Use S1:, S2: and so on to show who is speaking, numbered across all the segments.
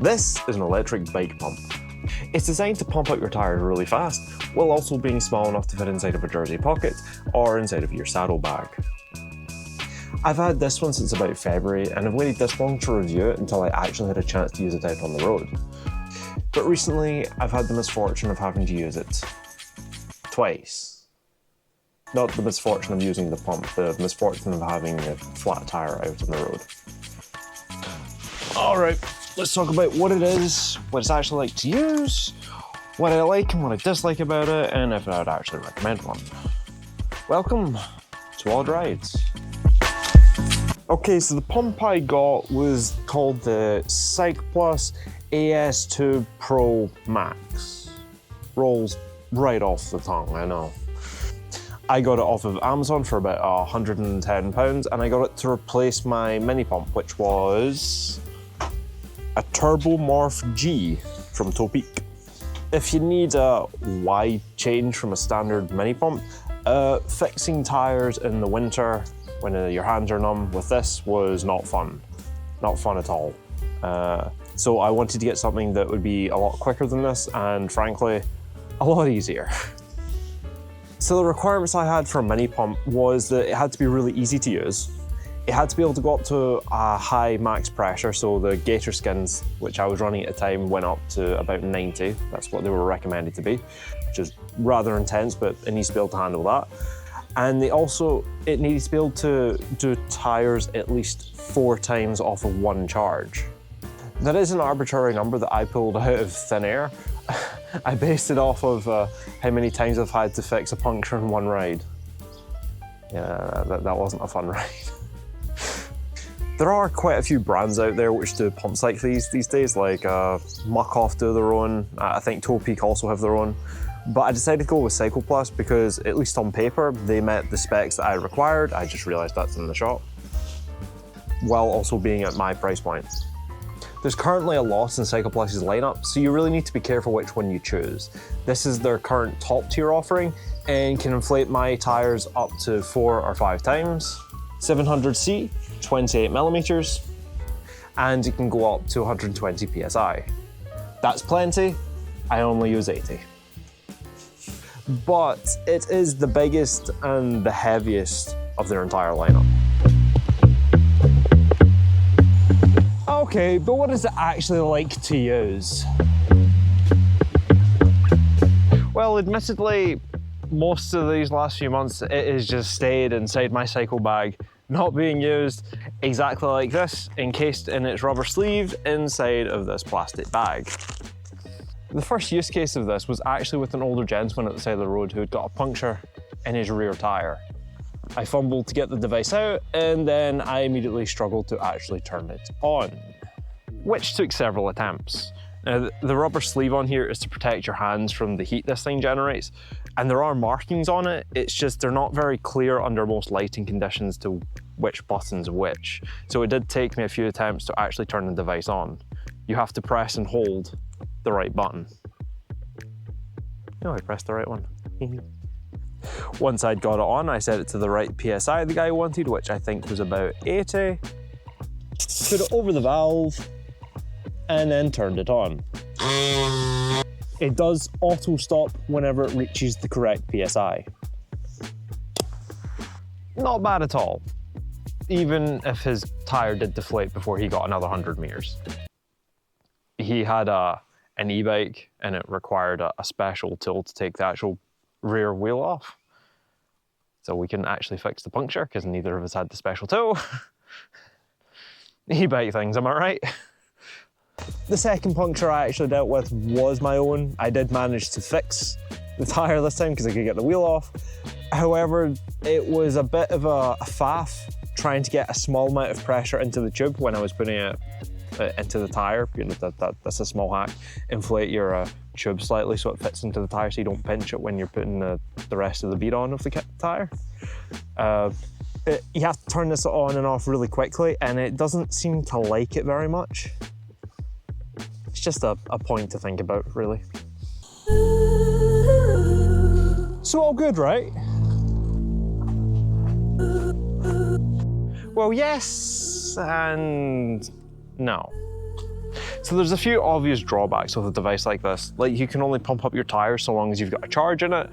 S1: This is an electric bike pump. It's designed to pump out your tyres really fast, while also being small enough to fit inside of a jersey pocket or inside of your saddlebag. I've had this one since about February, and I've waited this long to review it until I actually had a chance to use it out on the road. But recently, I've had the misfortune of having to use it twice. Not the misfortune of using the pump, the misfortune of having a flat tyre out on the road. Alright, let's talk about what it is, what it's actually like to use, what I like and what I dislike about it, and if I would actually recommend one. Welcome to Odd Rides. Okay, so the pump I got was called the Cycplus AS2 Pro Max. Rolls right off the tongue, I know. I got it off of Amazon for about £110, and I got it to replace my mini pump, which was a Turbo Morph G from Topeak. If you need a wide change from a standard mini pump, fixing tyres in the winter when your hands are numb with this was not fun. Not fun at all. So I wanted to get something that would be a lot quicker than this, and frankly, a lot easier. So the requirements I had for a mini pump was that it had to be really easy to use. It had to be able to go up to a high max pressure, so the gator skins, which I was running at the time, went up to about 90. That's what they were recommended to be, which is rather intense, but it needs to be able to handle that. And it needs to be able to do tyres at least 4 times off of one charge. That is an arbitrary number that I pulled out of thin air. I based it off of how many times I've had to fix a puncture in one ride. Yeah, that wasn't a fun ride. There are quite a few brands out there which do pumps like these days, like Muck-Off do their own. I think Topeak also have their own. But I decided to go with Cycplus because, at least on paper, they met the specs that I required. I just realised that's in the shop, while also being at my price point. There's currently a lot in Cycplus's lineup, so you really need to be careful which one you choose. This is their current top tier offering and can inflate my tyres up to 4 or 5 times. 700C, 28mm, and it can go up to 120 PSI. That's plenty, I only use 80. But it is the biggest and the heaviest of their entire lineup. Okay, but what is it actually like to use? Well, admittedly, most of these last few months, it has just stayed inside my cycle bag, not being used, exactly like this, encased in its rubber sleeve inside of this plastic bag. The first use case of this was actually with an older gentleman at the side of the road who had got a puncture in his rear tyre. I fumbled to get the device out, and then I immediately struggled to actually turn it on, which took several attempts. Now, the rubber sleeve on here is to protect your hands from the heat this thing generates, and there are markings on it, it's just they're not very clear under most lighting conditions to which button's which. So it did take me a few attempts to actually turn the device on. You have to press and hold the right button. Oh, I pressed the right one. Once I'd got it on, I set it to the right PSI the guy wanted, which I think was about 80. Put it over the valve, and then turned it on. It does auto stop whenever it reaches the correct PSI. Not bad at all, even if his tyre did deflate before he got another 100 meters. He had an e-bike, and it required a special tool to take the actual rear wheel off. So we couldn't actually fix the puncture because neither of us had the special tool. E-bike things, am I right? The second puncture I actually dealt with was my own. I did manage to fix the tyre this time because I could get the wheel off. However, it was a bit of a faff trying to get a small amount of pressure into the tube when I was putting it into the tyre. You know, that's a small hack. Inflate your tube slightly so it fits into the tyre so you don't pinch it when you're putting the rest of the bead on of the tyre. You have to turn this on and off really quickly, and it doesn't seem to like it very much. It's just a point to think about, really. So all good, right? Well, yes and no. So there's a few obvious drawbacks with a device like this. Like, you can only pump up your tires so long as you've got a charge in it.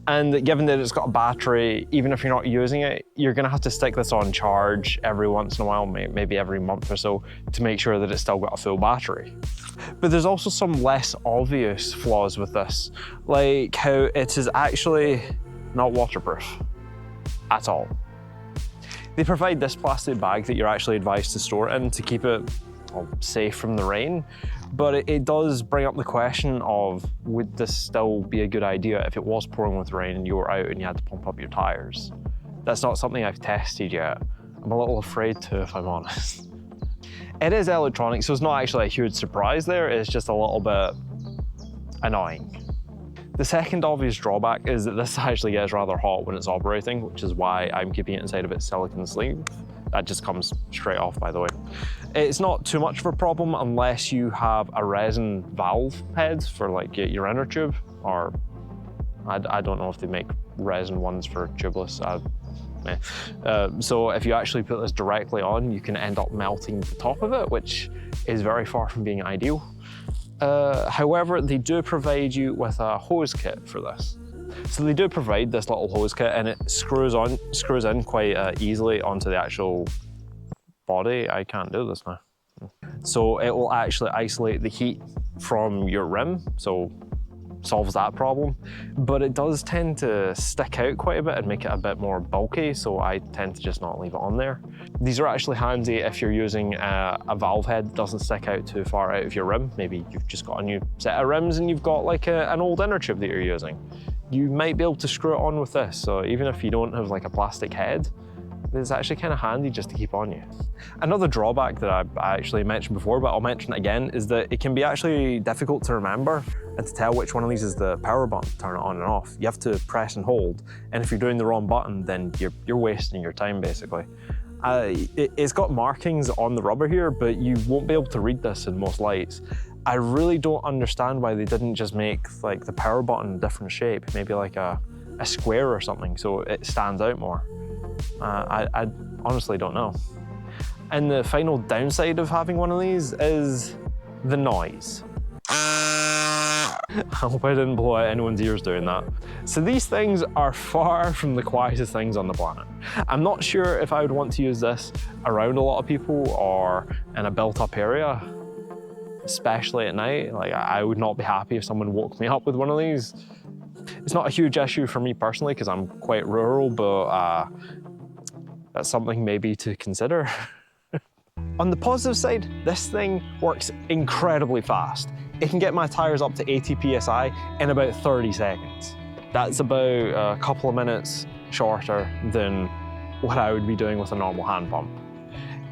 S1: And given that it's got a battery, even if you're not using it, you're gonna have to stick this on charge every once in a while, maybe every month or so, to make sure that it's still got a full battery. But there's also some less obvious flaws with this, like how it is actually not waterproof at all. They provide this plastic bag that you're actually advised to store it in to keep it safe from the rain, but it does bring up the question of, would this still be a good idea if it was pouring with rain and you were out and you had to pump up your tires? That's not something I've tested yet. I'm a little afraid to, if I'm honest. It is electronic, so it's not actually a huge surprise there, it's just a little bit annoying. The second obvious drawback is that this actually gets rather hot when it's operating, which is why I'm keeping it inside of its silicone sleeve. That just comes straight off, by the way. It's not too much of a problem unless you have a resin valve head for like your inner tube, or I don't know if they make resin ones for tubeless. So if you actually put this directly on, you can end up melting the top of it, which is very far from being ideal. However, they do provide you with a hose kit for this. So they do provide this little hose kit, and it screws in quite easily onto the actual body. I can't do this now. So it will actually isolate the heat from your rim, so solves that problem. But it does tend to stick out quite a bit and make it a bit more bulky, so I tend to just not leave it on there. These are actually handy if you're using a valve head that doesn't stick out too far out of your rim. Maybe you've just got a new set of rims and you've got like an old inner tube that you're using. You might be able to screw it on with this, so even if you don't have like a plastic head, it's actually kind of handy just to keep on you. Another drawback that I actually mentioned before, but I'll mention it again, is that it can be actually difficult to remember and to tell which one of these is the power button to turn it on and off. You have to press and hold, and if you're doing the wrong button, then you're wasting your time basically. It's got markings on the rubber here, but you won't be able to read this in most lights. I really don't understand why they didn't just make like the power button a different shape, maybe like a square or something, so it stands out more. I honestly don't know. And the final downside of having one of these is the noise. I hope I didn't blow out anyone's ears doing that. So these things are far from the quietest things on the planet. I'm not sure if I would want to use this around a lot of people or in a built-up area, especially at night. Like, I would not be happy if someone woke me up with one of these. It's not a huge issue for me personally because I'm quite rural, but that's something maybe to consider. On the positive side, this thing works incredibly fast. It can get my tires up to 80 PSI in about 30 seconds. That's about a couple of minutes shorter than what I would be doing with a normal hand pump.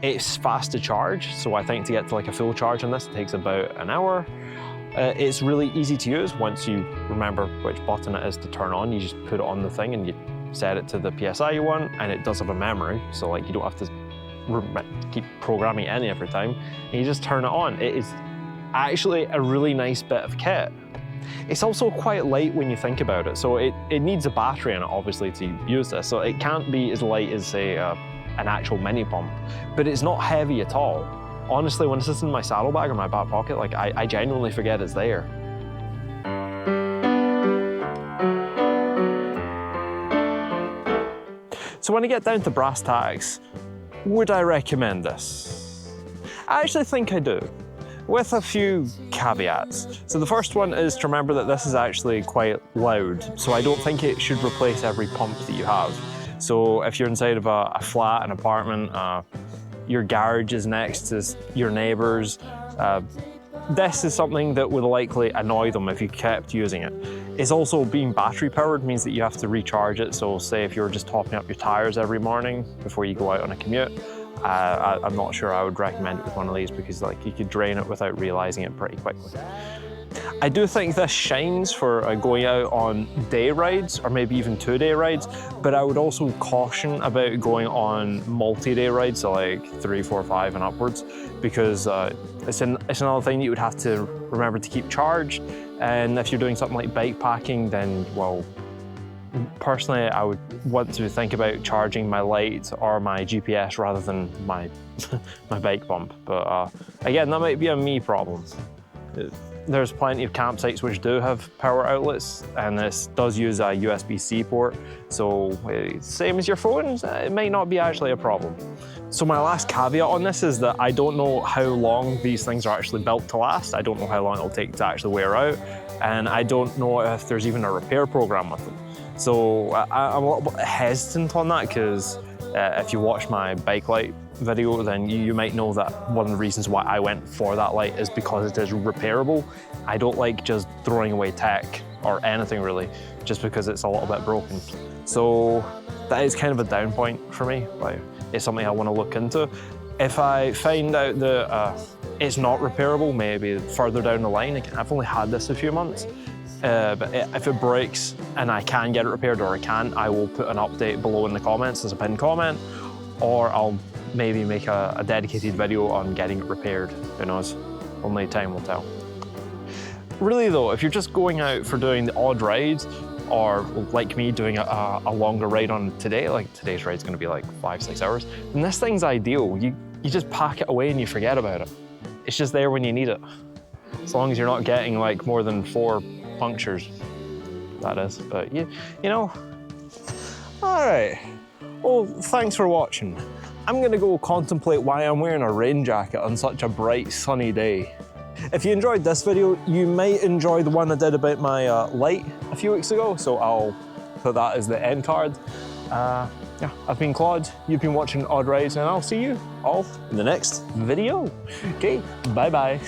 S1: It's fast to charge, so I think to get to like a full charge on this, it takes about an hour. It's really easy to use once you remember which button it is to turn on. You just put it on the thing and you set it to the PSI you want, and it does have a memory, so like you don't have to keep programming it in every time, and you just turn it on. It is actually a really nice bit of kit. It's also quite light when you think about it, so it needs a battery in it obviously to use this, so it can't be as light as say an actual mini pump, but it's not heavy at all. Honestly, when it's sitting in my saddlebag or my back pocket, like I genuinely forget it's there. So when I get down to brass tacks, would I recommend this? I actually think I do, with a few caveats. So the first one is to remember that this is actually quite loud, so I don't think it should replace every pump that you have. So if you're inside of a flat, an apartment, your garage is next to your neighbours, this is something that would likely annoy them if you kept using it. It's also being battery powered means that you have to recharge it. So say if you're just topping up your tires every morning before you go out on a commute, I'm not sure I would recommend it with one of these because like you could drain it without realising it pretty quickly. I do think this shines for going out on day rides or maybe even 2-day rides, but I would also caution about going on multi-day rides, so like 3, 4, 5 and upwards, because it's another thing you would have to remember to keep charged. And if you're doing something like bike packing, then well,
S2: Personally, I would want to think about charging my light or my GPS rather than my my bike pump. But again, that might be a me problem. There's plenty of campsites which do have power outlets, and this does use a USB-C port, so same as your phones, it might not be actually a problem. So my last caveat on this is that I don't know how long these things are actually built to last. I don't know how long it'll take to actually wear out, and I don't know if there's even a repair program with them. So I'm a little bit hesitant on that, because if you watch my bike light video, then you might know that one of the reasons why I went for that light is because it is repairable. I don't like just throwing away tech or anything really, just because it's a little bit broken. So that is kind of a down point for me. Like, it's something I want to look into. If I find out that it's not repairable, maybe further down the line, I've only had this a few months, but if it breaks and I can get it repaired or I can't, I will put an update below in the comments as a pinned comment, or I'll maybe make a dedicated video on getting it repaired. Who knows? Only time will tell. Really though, if you're just going out for doing the odd rides, or like me doing a longer ride on today, like today's ride's gonna be like 5-6 hours, then this thing's ideal. You just pack it away and you forget about it. It's just there when you need it. As long as you're not getting like more than 4 punctures, that is. But you know. All right, well, thanks for watching. I'm gonna go contemplate why I'm wearing a rain jacket on such a bright sunny day. If you enjoyed this video, you might enjoy the one I did about my light a few weeks ago, so I'll put that as the end card. Yeah, I've been Claude, you've been watching Odd Rides, and I'll see you all in the next video. Okay, bye-bye.